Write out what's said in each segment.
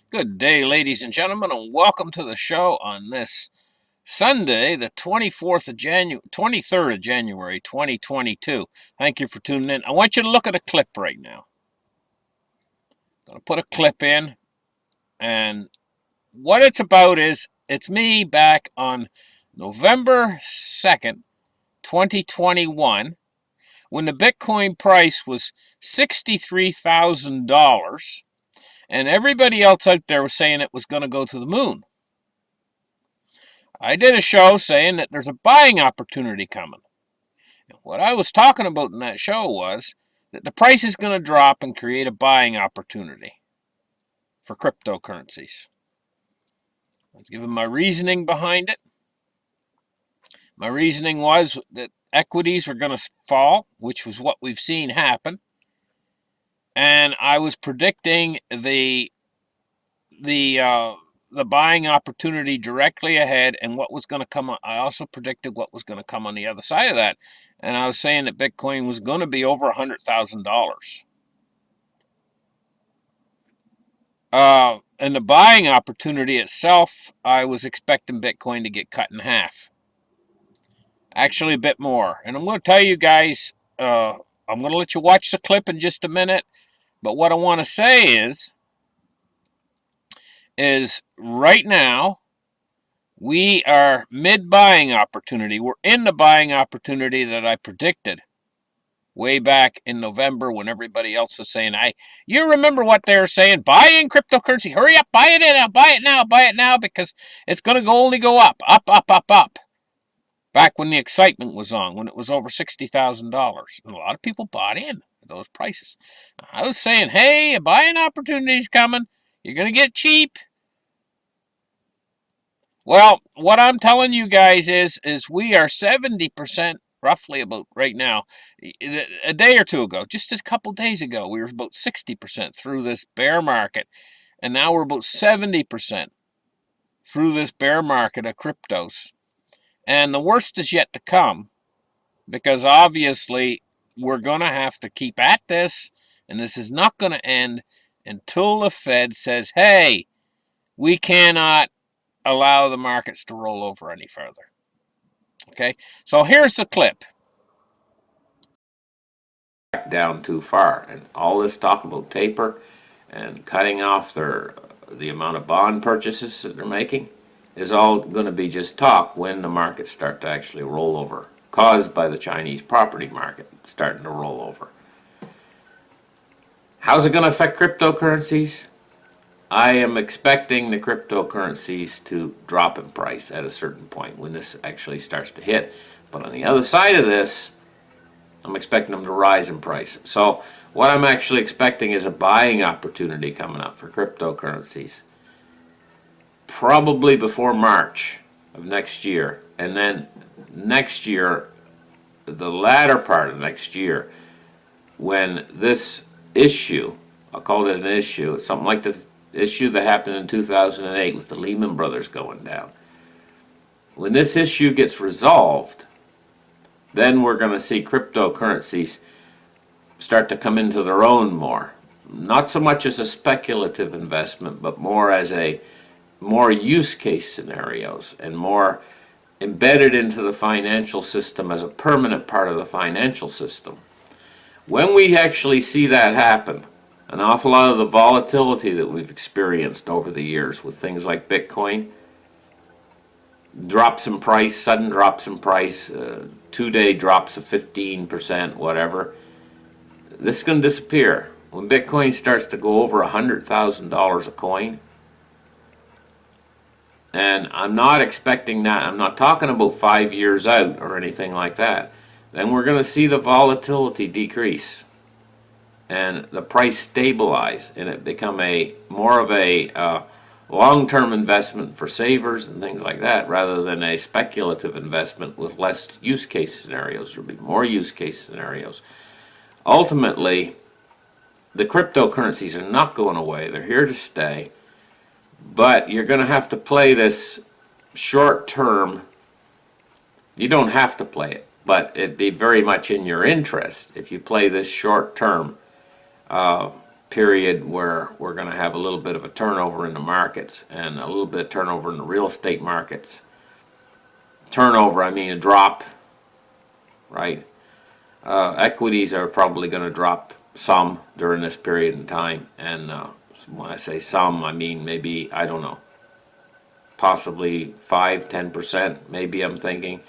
Good day, ladies and gentlemen, and welcome to the show on this Sunday, the 23rd of January, 2022. Thank you for tuning in. I want you to look at a clip right now. I'm going to put a clip in, and what it's about is it's me back on November 2nd, 2021, when the Bitcoin price was $63,000, and everybody else out there was saying it was going to go to the moon. I did a show saying that there's a buying opportunity coming. And what I was talking about in that show was that the price is going to drop and create a buying opportunity for cryptocurrencies. I was giving my reasoning behind it. My reasoning was that equities were going to fall, which was what we've seen happen. And I was predicting the buying opportunity directly ahead and what was going to come. I also predicted what was going to come on the other side of that. And I was saying that Bitcoin was going to be over $100,000. And the buying opportunity itself, I was expecting Bitcoin to get cut in half. Actually, a bit more. And I'm going to tell you guys, I'm going to let you watch the clip in just a minute. But what I want to say is right now, we are mid-buying opportunity. We're in the buying opportunity that I predicted way back in November when everybody else was saying, you remember what they were saying? Buy in cryptocurrency. Hurry up, buy it now, buy it now, because it's going to only go up, up, up, up, up. Back when the excitement was on, when it was over $60,000. And a lot of people bought in at those prices. I was saying, hey, a buying opportunity's coming. You're going to get cheap. Well, what I'm telling you guys is we are 70%, roughly about right now. A day or two ago, just a couple days ago, we were about 60% through this bear market. And now we're about 70% through this bear market of cryptos. And the worst is yet to come, because obviously we're going to have to keep at this, and this is not going to end until the Fed says, hey, we cannot allow the markets to roll over any further. Okay, so here's the clip. Down too far, and all this talk about taper and cutting off the amount of bond purchases that they're making is all going to be just talk when the markets start to actually roll over, caused by the Chinese property market starting to roll over. How's it going to affect cryptocurrencies? I am expecting the cryptocurrencies to drop in price at a certain point when this actually starts to hit. But on the other side of this, I'm expecting them to rise in price. So what I'm actually expecting is a buying opportunity coming up for cryptocurrencies. Probably before March of next year. And then next year, the latter part of next year, when this issue, I'll call it an issue, it's something like the issue that happened in 2008 with the Lehman Brothers going down. When this issue gets resolved, then we're going to see cryptocurrencies start to come into their own more. Not so much as a speculative investment, but more as more use case scenarios and more embedded into the financial system as a permanent part of the financial system. When we actually see that happen, an awful lot of the volatility that we've experienced over the years with things like Bitcoin, drops in price, sudden drops in price, 2-day drops of 15%, whatever, this is going to disappear. When Bitcoin starts to go over $100,000 a coin, and I'm not expecting that, I'm not talking about 5 years out or anything like that, then we're going to see the volatility decrease and the price stabilize and it become more of a long-term investment for savers and things like that, rather than a speculative investment with less use case scenarios. There'll be more use case scenarios. Ultimately, the cryptocurrencies are not going away. They're here to stay. But you're going to have to play this short term. You don't have to play it, but it'd be very much in your interest if you play this short term period where we're going to have a little bit of a turnover in the markets and a little bit of turnover in the real estate markets. Turnover, I mean a drop, right? Equities are probably going to drop some during this period in time. And when I say some, I mean maybe, I don't know, possibly 5–10%, maybe I'm thinking,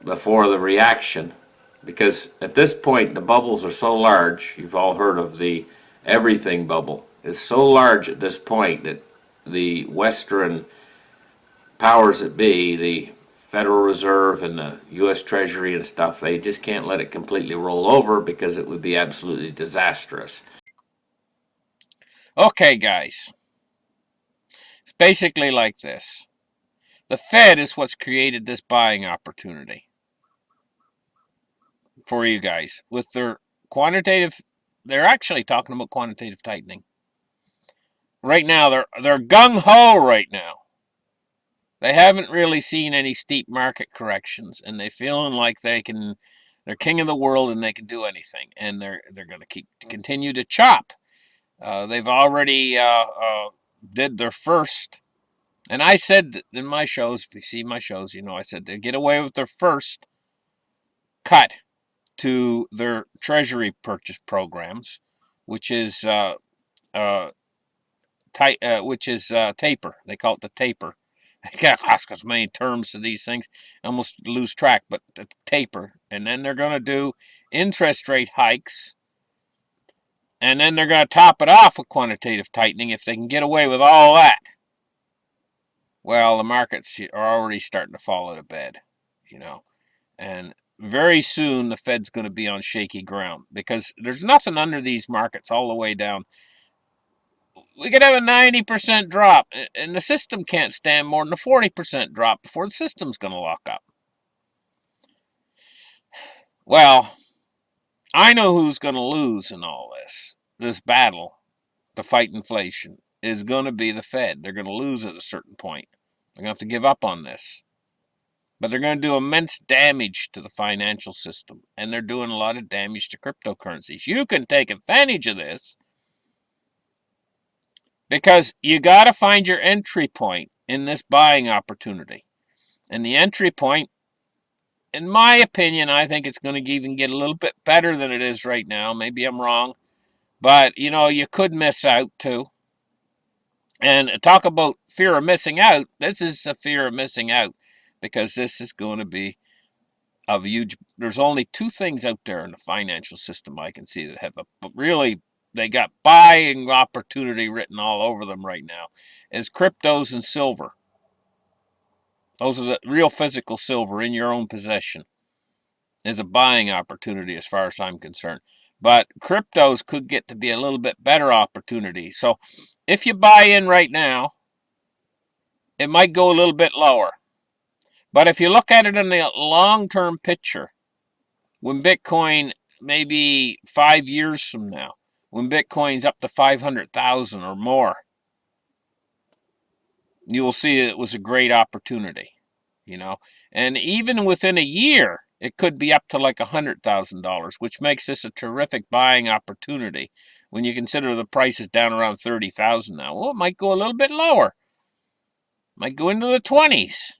before the reaction. Because at this point, the bubbles are so large, you've all heard of the everything bubble, is so large at this point that the Western powers that be, the Federal Reserve and the U.S. Treasury and stuff, they just can't let it completely roll over because it would be absolutely disastrous. Okay, guys. It's basically like this. The Fed is what's created this buying opportunity for you guys. With their quantitative, they're actually talking about quantitative tightening. Right now, they're gung-ho right now. They haven't really seen any steep market corrections, and they're feeling like they're king of the world and they can do anything, and they're going to continue to chop. They've already did their first, and I said in my shows, if you see my shows, you know I said they get away with their first cut to their treasury purchase programs, which is taper. They call it the taper. I can't ask as many terms to these things. I almost lose track, but the taper. And then they're going to do interest rate hikes. And then they're going to top it off with quantitative tightening if they can get away with all that. Well, the markets are already starting to fall out of bed, you know. And very soon the Fed's going to be on shaky ground because there's nothing under these markets all the way down. We could have a 90% drop, and the system can't stand more than a 40% drop before the system's going to lock up. Well, I know who's going to lose in all this battle to fight inflation is going to be the Fed. They're going to lose at a certain point. They're going to have to give up on this. But they're going to do immense damage to the financial system, and they're doing a lot of damage to cryptocurrencies. You can take advantage of this because you got to find your entry point in this buying opportunity. And the entry point, in my opinion, I think it's going to even get a little bit better than it is right now. Maybe I'm wrong. But, you know, you could miss out too. And talk about fear of missing out. This is a fear of missing out because this is going to be of huge. There's only two things out there in the financial system I can see that have really, they got buying opportunity written all over them right now, is cryptos and silver. Those are the real physical silver in your own possession is a buying opportunity as far as I'm concerned. But cryptos could get to be a little bit better opportunity. So if you buy in right now, it might go a little bit lower. But if you look at it in the long-term picture, when Bitcoin, maybe 5 years from now, when Bitcoin's up to 500,000 or more, you will see it was a great opportunity, you know. And even within a year, it could be up to like $100,000, which makes this a terrific buying opportunity when you consider the price is down around 30,000 now. Well, it might go a little bit lower. Might go into the 20s.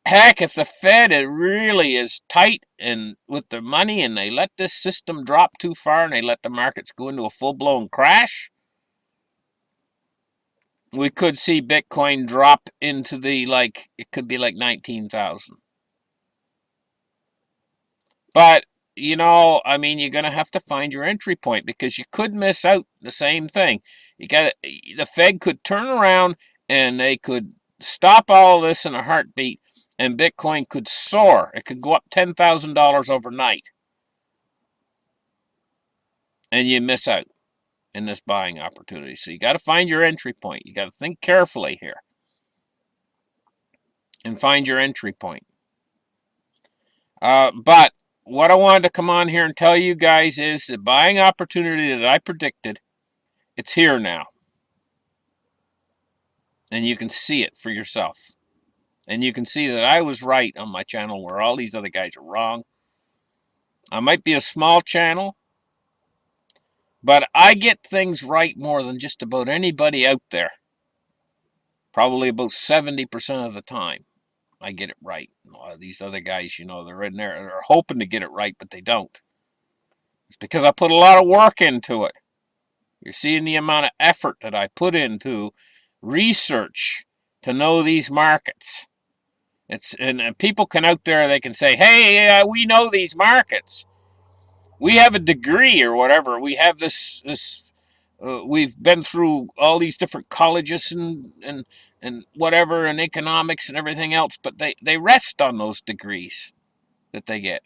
Heck, if the Fed really is tight and with their money and they let this system drop too far and they let the markets go into a full-blown crash, we could see Bitcoin drop into the, like, it could be like 19,000. But, you know, I mean, you're going to have to find your entry point because you could miss out the same thing. The Fed could turn around and they could stop all this in a heartbeat and Bitcoin could soar. It could go up $10,000 overnight. And you miss out in this buying opportunity. So you got to find your entry point. You got to think carefully here. And find your entry point. But what I wanted to come on here and tell you guys is the buying opportunity that I predicted, it's here now. And you can see it for yourself. And you can see that I was right on my channel where all these other guys are wrong. I might be a small channel, But I get things right more than just about anybody out there. Probably about 70% of the time, I get it right. A lot of these other guys, they're in there, they're hoping to get it right, but they don't. It's because I put a lot of work into it. You're seeing the amount of effort that I put into research to know these markets. And people can out there, they can say, hey, we know these markets. We have a degree or whatever. We have this we've been through all these different colleges and whatever, and economics and everything else, but they rest on those degrees that they get.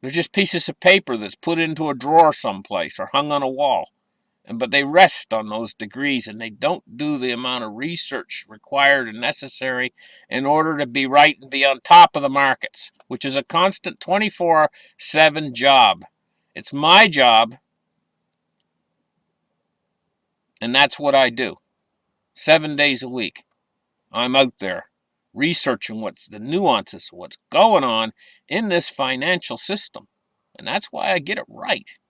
They're just pieces of paper that's put into a drawer someplace or hung on a wall. But they rest on those degrees, and they don't do the amount of research required and necessary in order to be right and be on top of the markets, which is a constant 24/7 job. It's my job, and that's what I do. 7 days a week, I'm out there researching what's the nuances of what's going on in this financial system. And that's why I get it right. It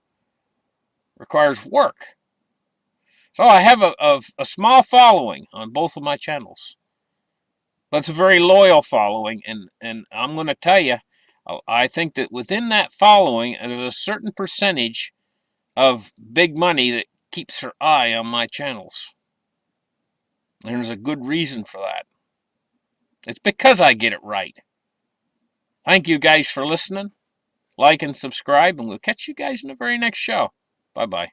requires work. So I have a small following on both of my channels. But it's a very loyal following, and I'm going to tell you, I think that within that following, there's a certain percentage of big money that keeps their eye on my channels. And there's a good reason for that. It's because I get it right. Thank you guys for listening. Like and subscribe, and we'll catch you guys in the very next show. Bye-bye.